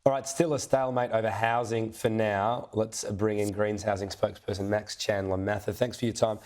All right, still a stalemate over housing for now. Let's bring in Greens housing spokesperson Max Chandler-Mather. Thanks for your time.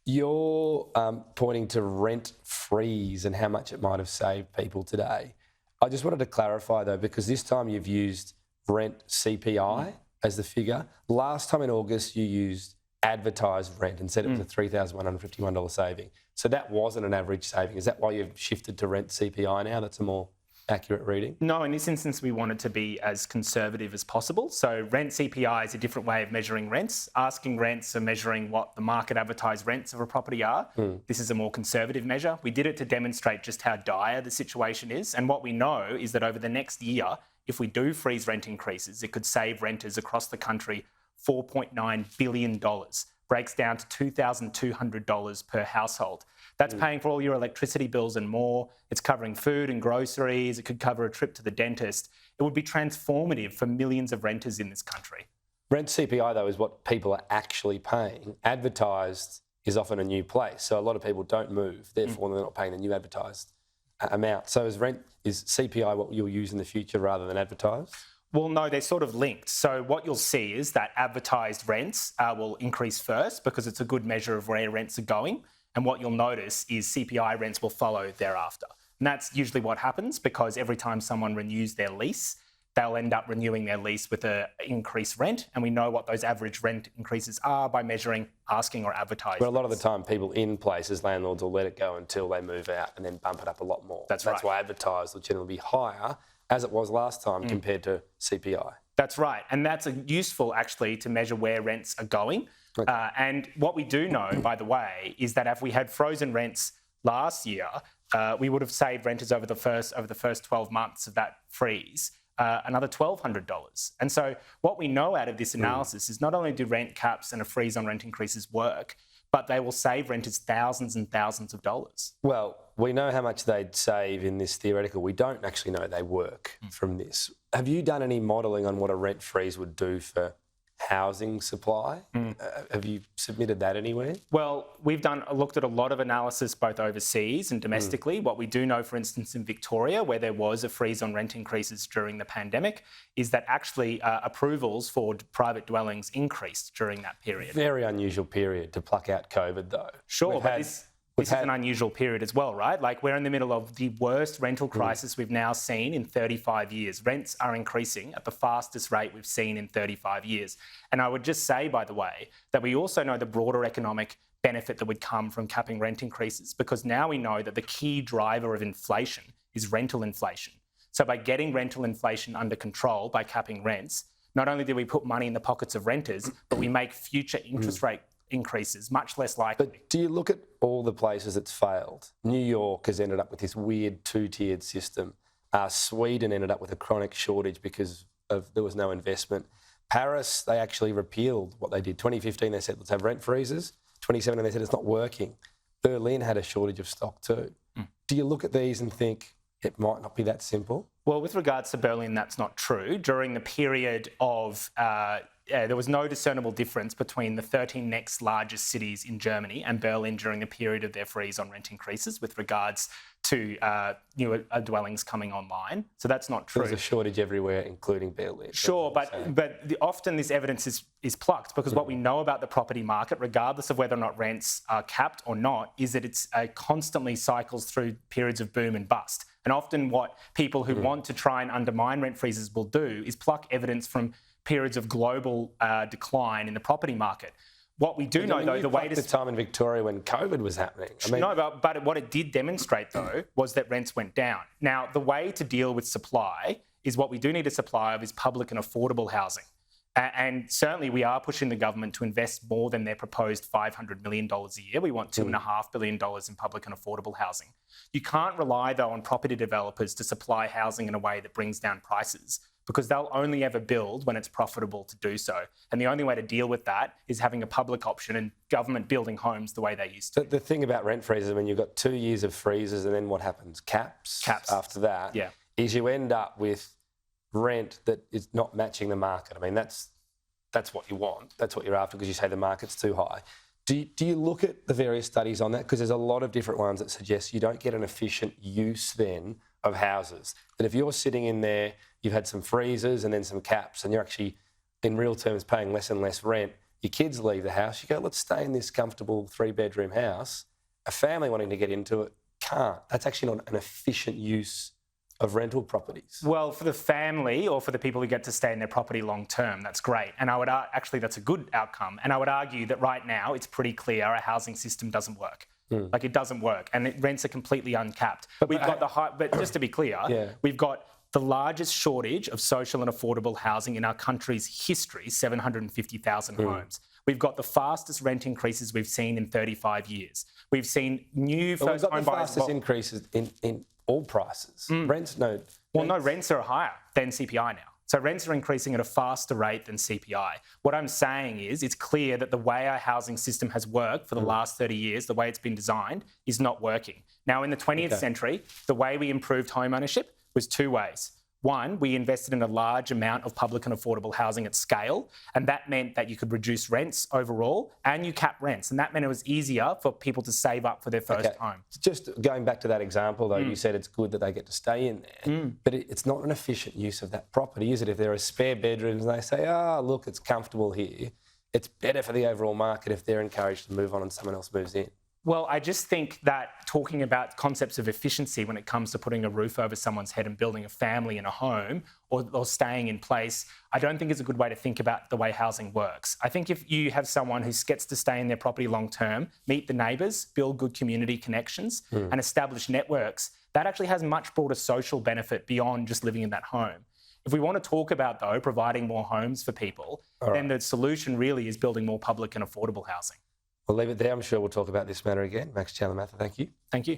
You're pointing to rent freeze and how much it might have saved people today. I just wanted to clarify though, because this time you've used rent CPI as the figure. Last time in August you used advertised rent and said it was a $3,151 saving. So that wasn't an average saving. Is that why you've shifted to rent CPI now? That's a more accurate reading? No, in this instance, we wanted to be as conservative as possible. So rent CPI is a different way of measuring rents. Asking rents are measuring what the market advertised rents of a property are. This is a more conservative measure. We did it to demonstrate just how dire the situation is. And what we know is that over the next year, if we do freeze rent increases, it could save renters across the country $4.9 billion. Breaks down to $2,200 per household. That's paying for all your electricity bills and more. It's covering food and groceries. It could cover a trip to the dentist. It would be transformative for millions of renters in this country. Rent CPI, though, is what people are actually paying. Advertised is often a new place. So a lot of people don't move. Therefore, they're not paying the new advertised amount. So is CPI what you'll use in the future rather than advertised? Well, no, they're sort of linked. So what you'll see is that advertised rents will increase first because it's a good measure of where rents are going. And what you'll notice is CPI rents will follow thereafter. And that's usually what happens because every time someone renews their lease, they'll end up renewing their lease with an increased rent. And we know what those average rent increases are by measuring asking or advertising. But a lot of the time, people in places, landlords will let it go until they move out and then bump it up a lot more. That's why advertised will generally be higher, as it was last time, compared to CPI. That's right. And that's useful, actually, to measure where rents are going. Okay. And what we do know, by the way, is that if we had frozen rents last year, we would have saved renters over the first 12 months of that freeze another $1,200. And so what we know out of this analysis is not only do rent caps and a freeze on rent increases work, but they will save renters thousands and thousands of dollars. Well, we know how much they'd save in this theoretical. We don't actually know they work from this. Have you done any modelling on what a rent freeze would do for housing supply? Have you submitted that anywhere? Well, we've looked at a lot of analysis both overseas and domestically. What we do know, for instance, in Victoria, where there was a freeze on rent increases during the pandemic, is that actually approvals for private dwellings increased during that period. Very unusual period to pluck out COVID, though. Sure, but this is an unusual period as well, right? Like we're in the middle of the worst rental crisis we've now seen in 35 years. Rents are increasing at the fastest rate we've seen in 35 years. And I would just say, by the way, that we also know the broader economic benefit that would come from capping rent increases, because now we know that the key driver of inflation is rental inflation. So by getting rental inflation under control, by capping rents, not only do we put money in the pockets of renters, but we make future interest rate increases much less likely. But do you look at all the places it's failed? New York has ended up with this weird two-tiered system. Sweden ended up with a chronic shortage because there was no investment. Paris, they actually repealed what they did. 2015, they said, let's have rent freezes. 2017, they said it's not working. Berlin had a shortage of stock too. Do you look at these and think it might not be that simple? Well, with regards to Berlin, that's not true. During the period of there was no discernible difference between the 13 next largest cities in Germany and Berlin during the period of their freeze on rent increases with regards to newer dwellings coming online. So that's not true. There's a shortage everywhere, including Berlin. Sure, but often this evidence is plucked because what we know about the property market, regardless of whether or not rents are capped or not, is that it's constantly cycles through periods of boom and bust. And often what people who want to try and undermine rent freezes will do is pluck evidence from periods of global decline in the property market. What we do know, though, the way the time in Victoria when COVID was happening. But what it did demonstrate, though, was that rents went down. Now, the way to deal with supply is what we do need a supply of is public and affordable housing. And certainly we are pushing the government to invest more than their proposed $500 million a year. We want $2.5 billion in public and affordable housing. You can't rely, though, on property developers to supply housing in a way that brings down prices, because they'll only ever build when it's profitable to do so. And the only way to deal with that is having a public option and government building homes the way they used to. The thing about rent freezes, I mean, you've got 2 years of freezes and then what happens? Caps after that. Yeah. Is you end up with rent that is not matching the market. I mean, that's what you want. That's what you're after because you say the market's too high. Do you look at the various studies on that? Because there's a lot of different ones that suggest you don't get an efficient use then of houses. That if you're sitting in there, you've had some freezers and then some caps, and you're actually, in real terms, paying less and less rent. Your kids leave the house. You go, let's stay in this comfortable 3-bedroom house. A family wanting to get into it can't. That's actually not an efficient use of rental properties. Well, for the family or for the people who get to stay in their property long term, that's great. And I would actually, that's a good outcome. And I would argue that right now it's pretty clear our housing system doesn't work. Like it doesn't work, and rents are completely uncapped. But just to be clear, we've got the largest shortage of social and affordable housing in our country's history, 750,000 homes. We've got the fastest rent increases we've seen in 35 years. We've seen new first home buyers. We've got the fastest increases in all prices. Rents, no. Rents are higher than CPI now. So rents are increasing at a faster rate than CPI. What I'm saying is it's clear that the way our housing system has worked for the last 30 years, the way it's been designed, is not working. Now, in the 20th century, the way we improved home ownership was two ways. One, we invested in a large amount of public and affordable housing at scale, and that meant that you could reduce rents overall and you cap rents, and that meant it was easier for people to save up for their first home. Just going back to that example, though, you said it's good that they get to stay in there, but it's not an efficient use of that property, is it? If there are spare bedrooms and they say, look, it's comfortable here, it's better for the overall market if they're encouraged to move on and someone else moves in. Well, I just think that talking about concepts of efficiency when it comes to putting a roof over someone's head and building a family in a home or staying in place, I don't think is a good way to think about the way housing works. I think if you have someone who gets to stay in their property long term, meet the neighbours, build good community connections and establish networks, that actually has much broader social benefit beyond just living in that home. If we want to talk about, though, providing more homes for people, then the solution really is building more public and affordable housing. We'll leave it there. I'm sure we'll talk about this matter again. Max Chandler-Mather, thank you. Thank you.